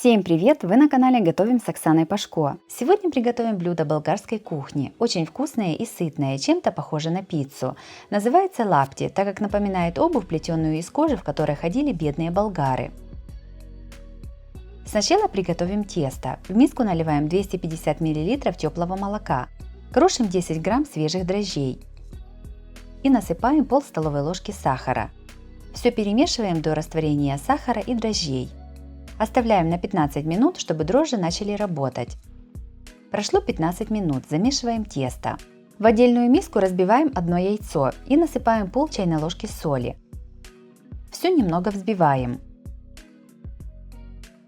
Всем привет! Вы на канале Готовим с Оксаной Пашко. Сегодня приготовим блюдо болгарской кухни. Очень вкусное и сытное, чем-то похоже на пиццу. Называется лапти, так как напоминает обувь, плетеную из кожи, в которой ходили бедные болгары. Сначала приготовим тесто. В миску наливаем 250 мл теплого молока. Крошим 10 грамм свежих дрожжей. И насыпаем пол столовой ложки сахара. Все перемешиваем до растворения сахара и дрожжей. Оставляем на 15 минут, чтобы дрожжи начали работать. Прошло 15 минут, замешиваем тесто. В отдельную миску разбиваем одно яйцо и насыпаем пол чайной ложки соли. Все немного взбиваем.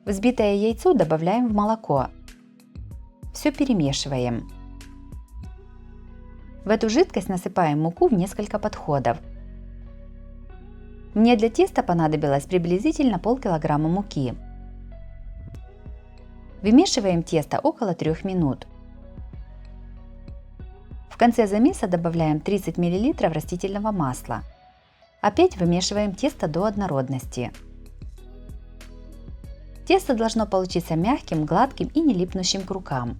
Взбитое яйцо добавляем в молоко. Все перемешиваем. В эту жидкость насыпаем муку в несколько подходов. Мне для теста понадобилось приблизительно полкилограмма муки. Вымешиваем тесто около 3 минут. В конце замеса добавляем 30 мл растительного масла. Опять вымешиваем тесто до однородности. Тесто должно получиться мягким, гладким и не липнущим к рукам.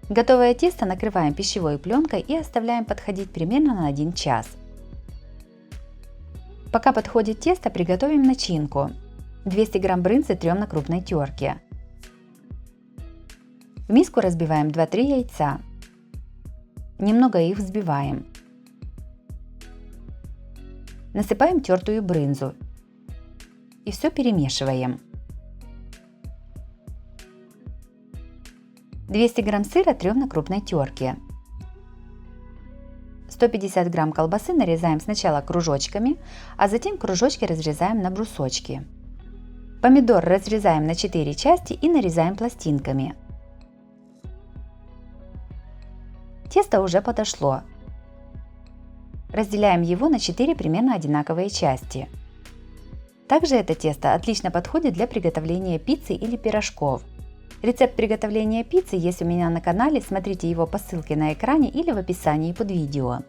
Готовое тесто накрываем пищевой пленкой и оставляем подходить примерно на 1 час. Пока подходит тесто, приготовим начинку. 200 грамм брынзы трем на крупной терке. В миску разбиваем 2-3 яйца. Немного их взбиваем. Насыпаем тертую брынзу. И все перемешиваем. 200 грамм сыра трем на крупной терке. 150 грамм колбасы нарезаем сначала кружочками, а затем кружочки разрезаем на брусочки. Помидор разрезаем на 4 части и нарезаем пластинками. Тесто уже подошло. Разделяем его на 4 примерно одинаковые части. Также это тесто отлично подходит для приготовления пиццы или пирожков. Рецепт приготовления пиццы есть у меня на канале, смотрите его по ссылке на экране или в описании под видео.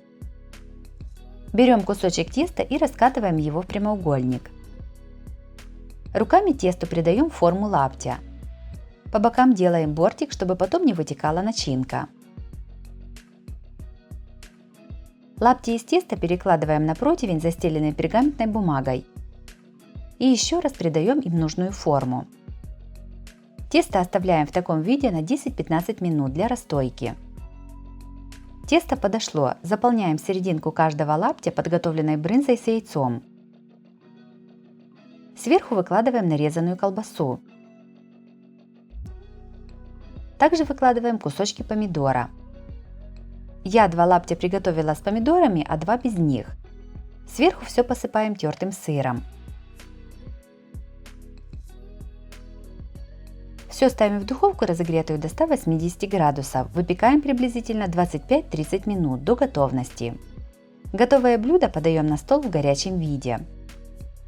Берем кусочек теста и раскатываем его в прямоугольник. Руками тесту придаем форму лаптя. По бокам делаем бортик, чтобы потом не вытекала начинка. Лапти из теста перекладываем на противень, застеленный пергаментной бумагой. И еще раз придаем им нужную форму. Тесто оставляем в таком виде на 10-15 минут для расстойки. Тесто подошло, заполняем серединку каждого лаптя подготовленной брынзой с яйцом. Сверху выкладываем нарезанную колбасу. Также выкладываем кусочки помидора. Я 2 лаптя приготовила с помидорами, а 2 без них. Сверху все посыпаем тертым сыром. Все ставим в духовку, разогретую до 180 градусов. Выпекаем приблизительно 25-30 минут до готовности. Готовое блюдо подаем на стол в горячем виде.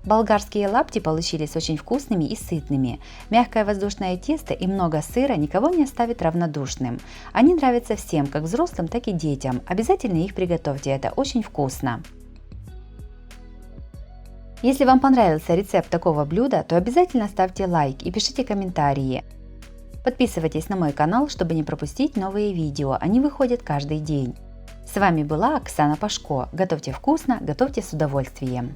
Болгарские лапти получились очень вкусными и сытными. Мягкое воздушное тесто и много сыра никого не оставит равнодушным. Они нравятся всем, как взрослым, так и детям. Обязательно их приготовьте, это очень вкусно. Если вам понравился рецепт такого блюда, то обязательно ставьте лайк и пишите комментарии. Подписывайтесь на мой канал, чтобы не пропустить новые видео, они выходят каждый день. С вами была Оксана Пашко. Готовьте вкусно, готовьте с удовольствием.